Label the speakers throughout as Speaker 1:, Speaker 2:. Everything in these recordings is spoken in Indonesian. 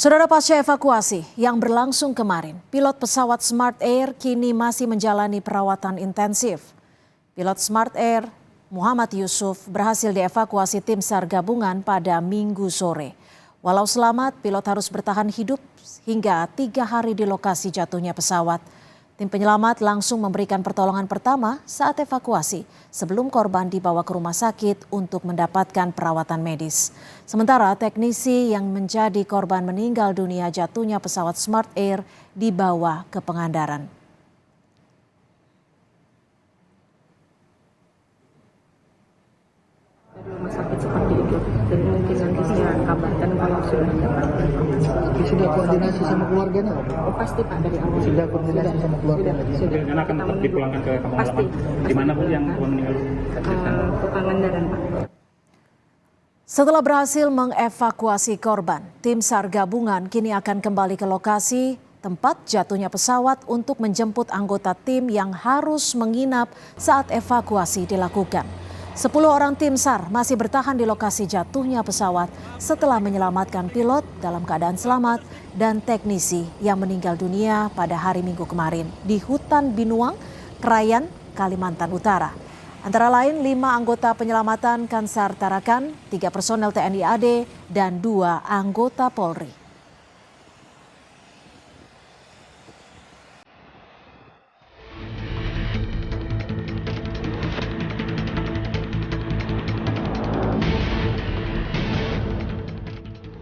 Speaker 1: Saudara, pasca evakuasi yang berlangsung kemarin, pilot pesawat Smart Air kini masih menjalani perawatan intensif. Pilot Smart Air Muhammad Yusuf berhasil dievakuasi tim SAR gabungan pada Minggu sore. Walau selamat, pilot harus bertahan hidup hingga 3 hari di lokasi jatuhnya pesawat. Tim penyelamat langsung memberikan pertolongan pertama saat evakuasi sebelum korban dibawa ke rumah sakit untuk mendapatkan perawatan medis. Sementara teknisi yang menjadi korban meninggal dunia jatuhnya pesawat Smart Air dibawa ke Pangandaran.
Speaker 2: Dari rumah sakit seperti itu, jadi mungkin nanti saya kabarkan kalau sudah dapat.
Speaker 3: Sudah koordinasi sama keluarganya?
Speaker 2: Oh, pasti Pak, dari awal.
Speaker 3: Sudah koordinasi sama keluarga lagi?
Speaker 2: Sudah.
Speaker 4: Dan akan tetap dipulangkan ke kampung
Speaker 2: Pasti.
Speaker 4: halaman. Di mana pun yang meninggal?
Speaker 2: Ke Pangandaran Pak.
Speaker 1: Setelah berhasil mengevakuasi korban, tim SAR gabungan kini akan kembali ke lokasi tempat jatuhnya pesawat untuk menjemput anggota tim yang harus menginap saat evakuasi dilakukan. 10 orang tim SAR masih bertahan di lokasi jatuhnya pesawat setelah menyelamatkan pilot dalam keadaan selamat dan teknisi yang meninggal dunia pada hari Minggu kemarin di hutan Binuang, Krayan, Kalimantan Utara. Antara lain 5 anggota penyelamatan Kansar Tarakan, 3 personel TNI AD, dan 2 anggota Polri.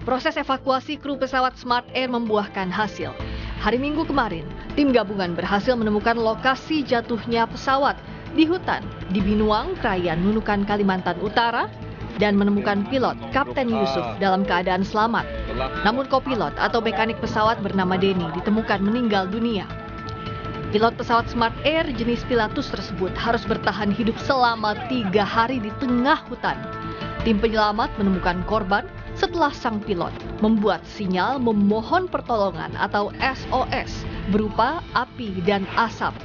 Speaker 5: Proses evakuasi kru pesawat Smart Air membuahkan hasil. Hari Minggu kemarin, tim gabungan berhasil menemukan lokasi jatuhnya pesawat di hutan di Binuang, Krayan, Nunukan, Kalimantan Utara, dan menemukan pilot Kapten Yusuf dalam keadaan selamat. Namun kopilot atau mekanik pesawat bernama Denny ditemukan meninggal dunia. Pilot pesawat Smart Air jenis Pilatus tersebut harus bertahan hidup selama 3 hari di tengah hutan. Tim penyelamat menemukan korban setelah sang pilot membuat sinyal memohon pertolongan atau SOS berupa api dan asap.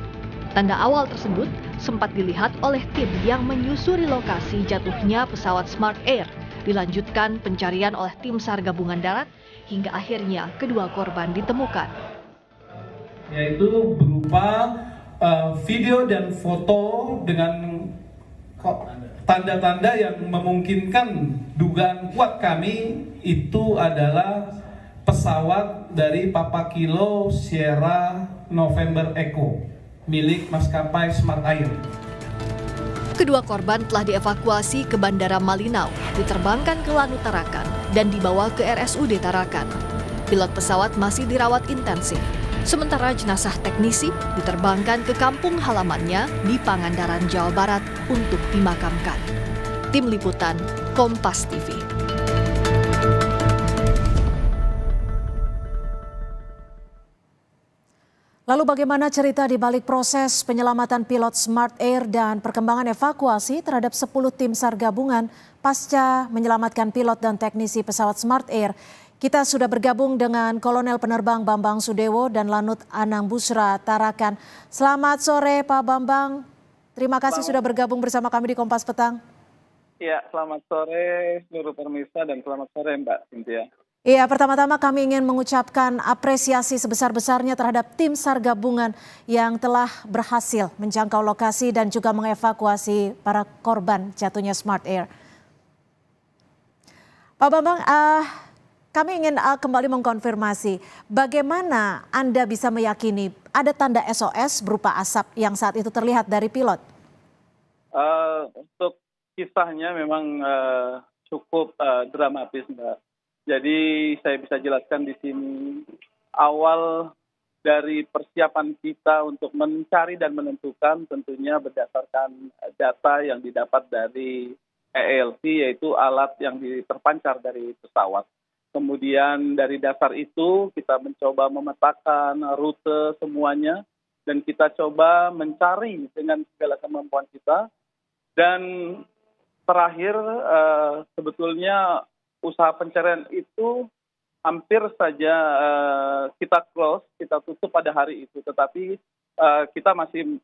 Speaker 5: Tanda awal tersebut sempat dilihat oleh tim yang menyusuri lokasi jatuhnya pesawat Smart Air. Dilanjutkan pencarian oleh tim SAR gabungan darat hingga akhirnya kedua korban ditemukan.
Speaker 6: Yaitu berupa video dan foto dengan tanda-tanda yang memungkinkan dugaan kuat kami itu adalah pesawat dari Papa Kilo Sierra November Echo milik maskapai Smart Air.
Speaker 5: Kedua korban telah dievakuasi ke Bandara Malinau, diterbangkan ke Lanut Tarakan, dan dibawa ke RSUD Tarakan. Pilot pesawat masih dirawat intensif, sementara jenazah teknisi diterbangkan ke kampung halamannya di Pangandaran, Jawa Barat untuk dimakamkan. Tim Liputan, Kompas TV.
Speaker 1: Lalu bagaimana cerita di balik proses penyelamatan pilot Smart Air dan perkembangan evakuasi terhadap 10 tim SAR gabungan pasca menyelamatkan pilot dan teknisi pesawat Smart Air? Kita sudah bergabung dengan Kolonel Penerbang Bambang Sudewo dan Lanut Anang Busra Tarakan. Selamat sore Pak Bambang, terima kasih sudah bergabung bersama kami di Kompas Petang.
Speaker 7: Ya, selamat sore seluruh pemirsa dan selamat sore Mbak Cynthia.
Speaker 1: Iya, pertama-tama kami ingin mengucapkan apresiasi sebesar-besarnya terhadap tim SAR gabungan yang telah berhasil menjangkau lokasi dan juga mengevakuasi para korban jatuhnya Smart Air. Pak Bambang, kami ingin kembali mengkonfirmasi bagaimana Anda bisa meyakini ada tanda SOS berupa asap yang saat itu terlihat dari pilot?
Speaker 7: Untuk kisahnya memang cukup dramatis, Mbak. Jadi saya bisa jelaskan di sini awal dari persiapan kita untuk mencari dan menentukan tentunya berdasarkan data yang didapat dari ELC, yaitu alat yang terpancar dari pesawat. Kemudian dari dasar itu kita mencoba memetakan rute semuanya dan kita coba mencari dengan segala kemampuan kita. Dan terakhir sebetulnya usaha pencarian itu hampir saja kita close, kita tutup pada hari itu. Tetapi kita masih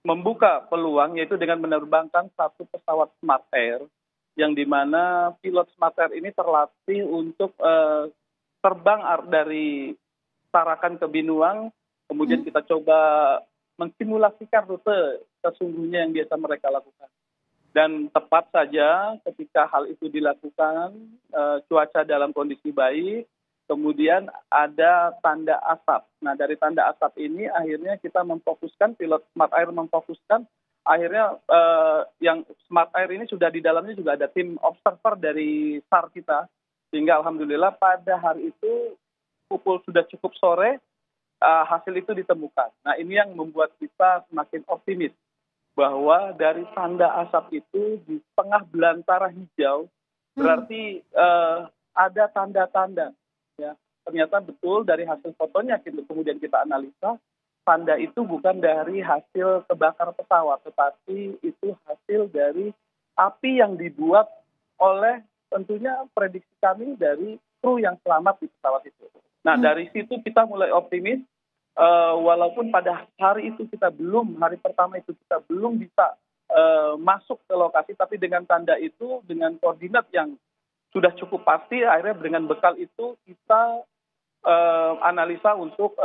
Speaker 7: membuka peluang yaitu dengan menerbangkan satu pesawat Smart Air yang dimana pilot Smart Air ini terlatih untuk terbang dari Tarakan ke Binuang, kemudian kita coba mensimulasikan rute sesungguhnya yang biasa mereka lakukan. Dan tepat saja ketika hal itu dilakukan, cuaca dalam kondisi baik, kemudian ada tanda asap. Nah, dari tanda asap ini akhirnya kita memfokuskan, pilot Smart Air memfokuskan, akhirnya yang Smart Air ini sudah di dalamnya juga ada tim observer dari SAR kita, sehingga alhamdulillah pada hari itu pukul sudah cukup sore, hasil itu ditemukan. Nah, ini yang membuat kita semakin optimis bahwa dari tanda asap itu di tengah belantara hijau berarti ada tanda-tanda. Ya, ternyata betul dari hasil fotonya kemudian kita analisa, tanda itu bukan dari hasil kebakar pesawat, tetapi itu hasil dari api yang dibuat oleh tentunya prediksi kami dari kru yang selamat di pesawat itu. Nah, dari situ kita mulai optimis. Walaupun pada hari itu hari pertama itu kita belum bisa masuk ke lokasi, tapi dengan tanda itu, dengan koordinat yang sudah cukup pasti, akhirnya dengan bekal itu kita analisa untuk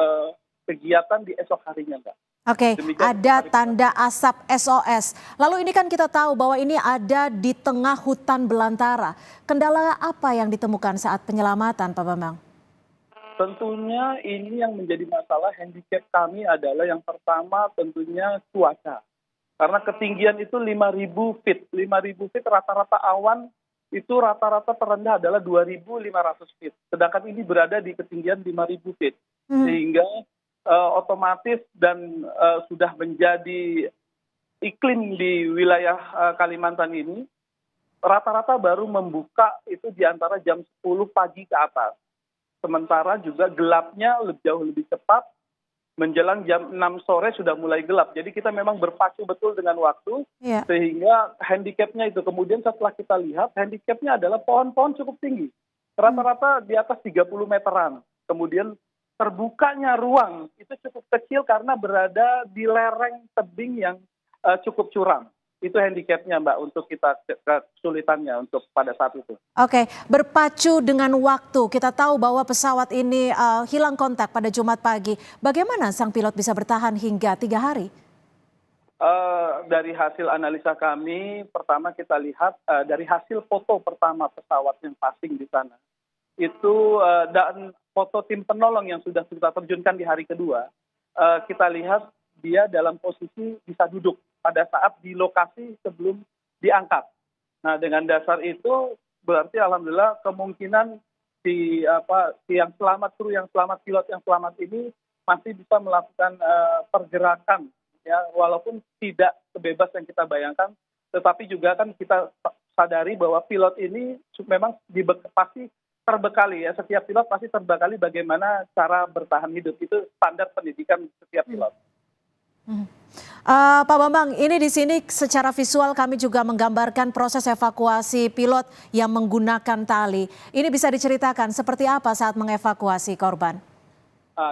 Speaker 7: kegiatan di esok harinya, Mbak.
Speaker 1: Oke, ada tanda asap SOS. Lalu ini kan kita tahu bahwa ini ada di tengah hutan belantara. Kendala apa yang ditemukan saat penyelamatan, Pak Bambang?
Speaker 7: Tentunya ini yang menjadi masalah handicap kami adalah yang pertama tentunya cuaca. Karena ketinggian itu 5.000 feet. 5.000 feet rata-rata awan itu rata-rata terendah adalah 2.500 feet. Sedangkan ini berada di ketinggian 5.000 feet. Sehingga otomatis dan sudah menjadi iklim di wilayah Kalimantan ini rata-rata baru membuka itu di antara jam 10 pagi ke atas. Sementara juga gelapnya jauh lebih cepat, menjelang jam 6 sore sudah mulai gelap. Jadi kita memang berpacu betul dengan waktu, sehingga handicapnya itu. Kemudian setelah kita lihat, handicapnya adalah pohon-pohon cukup tinggi. Rata-rata di atas 30 meteran. Kemudian terbukanya ruang itu cukup kecil karena berada di lereng tebing yang cukup curam. Itu handicapnya, Mbak, untuk kita kesulitannya untuk pada saat itu.
Speaker 1: Oke, berpacu dengan waktu. Kita tahu bahwa pesawat ini hilang kontak pada Jumat pagi. Bagaimana sang pilot bisa bertahan hingga 3 hari?
Speaker 7: Dari hasil analisa kami, pertama kita lihat dari hasil foto pertama pesawat yang passing di sana. Itu dan foto tim penolong yang sudah kita terjunkan di hari kedua, kita lihat dia dalam posisi bisa duduk pada saat di lokasi sebelum diangkat. Nah, dengan dasar itu berarti alhamdulillah kemungkinan yang selamat, kru yang selamat, pilot yang selamat ini masih bisa melakukan pergerakan, ya, walaupun tidak sebebas yang kita bayangkan, tetapi juga kan kita sadari bahwa pilot ini memang pasti terbekali, ya, setiap pilot pasti terbekali bagaimana cara bertahan hidup, itu standar pendidikan setiap pilot.
Speaker 1: Pak Bambang, ini di sini secara visual kami juga menggambarkan proses evakuasi pilot yang menggunakan tali. Ini bisa diceritakan seperti apa saat mengevakuasi korban?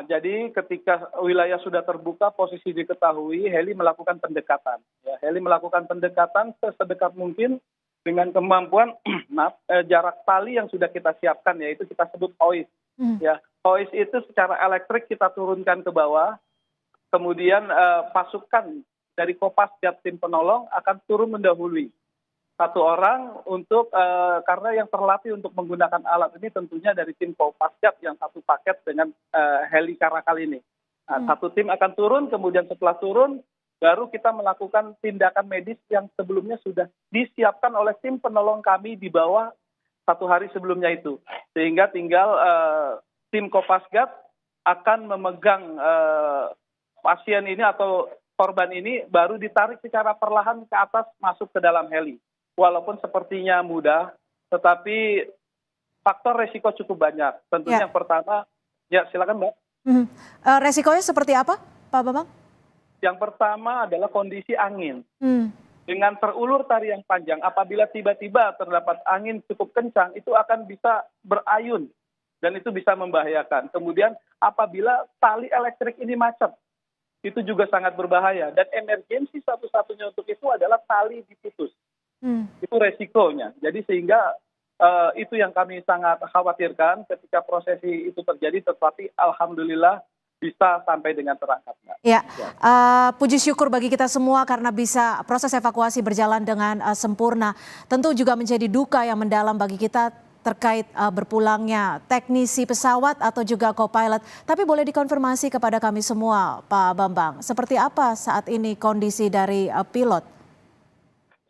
Speaker 7: Jadi ketika wilayah sudah terbuka, posisi diketahui, heli melakukan pendekatan. Ya, heli melakukan pendekatan sedekat mungkin dengan kemampuan jarak tali yang sudah kita siapkan, yaitu kita sebut hoist. Ya, hoist itu secara elektrik kita turunkan ke bawah. Kemudian pasukan dari Kopasgat tim penolong akan turun mendahului. Satu orang untuk karena yang terlatih untuk menggunakan alat ini tentunya dari tim Kopasgat yang satu paket dengan heli Karakal ini. Nah, satu tim akan turun, kemudian setelah turun baru kita melakukan tindakan medis yang sebelumnya sudah disiapkan oleh tim penolong kami di bawah 1 hari sebelumnya itu. Sehingga tinggal tim Kopasgat akan memegang pasien ini atau korban ini baru ditarik secara perlahan ke atas masuk ke dalam heli. Walaupun sepertinya mudah, tetapi faktor resiko cukup banyak. Tentunya yang pertama, ya silakan Mbak.
Speaker 1: Resikonya seperti apa, Pak Bambang?
Speaker 7: Yang pertama adalah kondisi angin. Dengan terulur tali yang panjang, apabila tiba-tiba terdapat angin cukup kencang, itu akan bisa berayun dan itu bisa membahayakan. Kemudian apabila tali elektrik ini macet, itu juga sangat berbahaya. Dan emergensi satu-satunya untuk itu adalah tali diputus. Itu resikonya. Jadi sehingga Itu yang kami sangat khawatirkan ketika prosesi itu terjadi, tetapi alhamdulillah bisa sampai dengan terangkat, Mbak.
Speaker 1: Ya, puji syukur bagi kita semua karena bisa proses evakuasi berjalan dengan sempurna. Tentu juga menjadi duka yang mendalam bagi kita terkait berpulangnya teknisi pesawat atau juga co-pilot. Tapi boleh dikonfirmasi kepada kami semua, Pak Bambang, seperti apa saat ini kondisi dari pilot?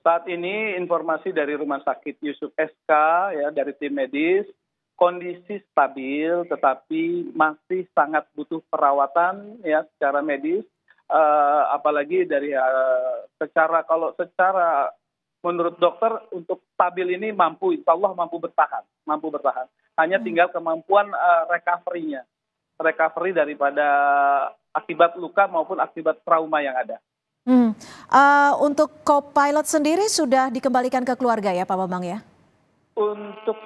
Speaker 7: Saat ini informasi dari Rumah Sakit Yusuf SK ya dari tim medis, kondisi stabil tetapi masih sangat butuh perawatan ya secara medis, apalagi dari secara menurut dokter untuk stabil ini insya Allah mampu bertahan. Hanya tinggal kemampuan recovery daripada akibat luka maupun akibat trauma yang ada.
Speaker 1: Untuk co-pilot sendiri sudah dikembalikan ke keluarga ya Pak Bambang ya?
Speaker 7: Untuk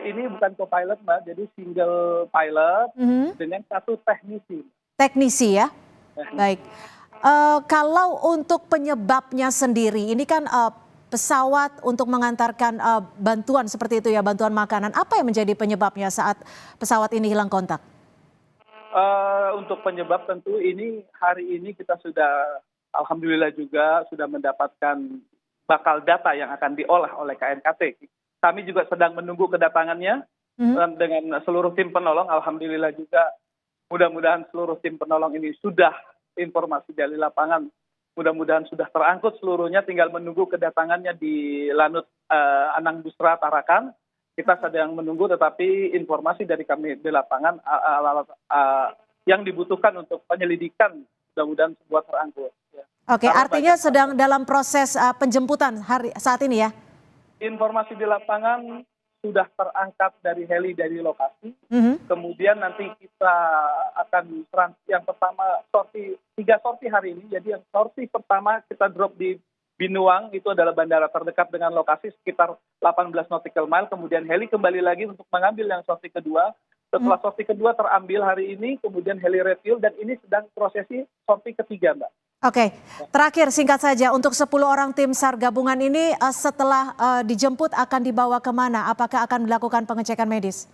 Speaker 7: ini bukan co-pilot Mbak, jadi single pilot dengan satu teknisi.
Speaker 1: Teknisi ya? Baik. Kalau untuk penyebabnya sendiri, ini kan pesawat untuk mengantarkan bantuan seperti itu ya, bantuan makanan. Apa yang menjadi penyebabnya saat pesawat ini hilang kontak?
Speaker 7: Untuk penyebab tentu ini hari ini kita sudah alhamdulillah juga sudah mendapatkan bakal data yang akan diolah oleh KNKT. Kami juga sedang menunggu kedatangannya dengan seluruh tim penolong. Alhamdulillah juga mudah-mudahan seluruh tim penolong ini sudah informasi dari lapangan. Mudah-mudahan sudah terangkut seluruhnya, tinggal menunggu kedatangannya di Lanut Anang Busra Tarakan. Kita sedang menunggu, tetapi informasi dari kami di lapangan yang dibutuhkan untuk penyelidikan mudah-mudahan sebuah terangkut. Ya.
Speaker 1: Oke, artinya sedang dalam proses penjemputan saat ini ya?
Speaker 7: Informasi di lapangan sudah terangkat dari heli dari lokasi. Kemudian nanti kita akan yang pertama tiga sorti hari ini. Jadi yang sorti pertama kita drop di Binuang, itu adalah bandara terdekat dengan lokasi sekitar 18 nautical mile. Kemudian heli kembali lagi untuk mengambil yang sorti kedua. Setelah sorti kedua terambil hari ini, kemudian heli refuel dan ini sedang prosesi sorti ketiga, Mbak.
Speaker 1: Oke, terakhir singkat saja untuk 10 orang tim SAR gabungan ini setelah dijemput akan dibawa kemana? Apakah akan dilakukan pengecekan medis?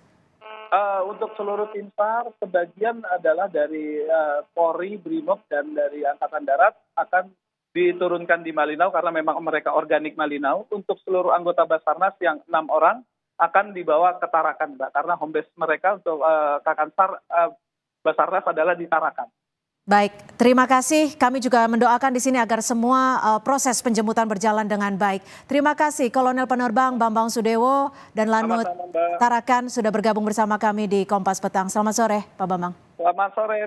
Speaker 7: Untuk seluruh tim SAR, sebagian adalah dari Polri, Brimob, dan dari Angkatan Darat akan diturunkan di Malinau karena memang mereka organik Malinau. Untuk seluruh anggota Basarnas yang 6 orang akan dibawa ke Tarakan, Mbak, karena home base mereka untuk Kakansar Basarnas adalah di Tarakan.
Speaker 1: Baik, terima kasih. Kami juga mendoakan di sini agar semua proses penjemputan berjalan dengan baik. Terima kasih Kolonel Penerbang Bambang Sudewo dan Lanut Tarakan sudah bergabung bersama kami di Kompas Petang. Selamat sore, Pak Bambang.
Speaker 7: Selamat sore.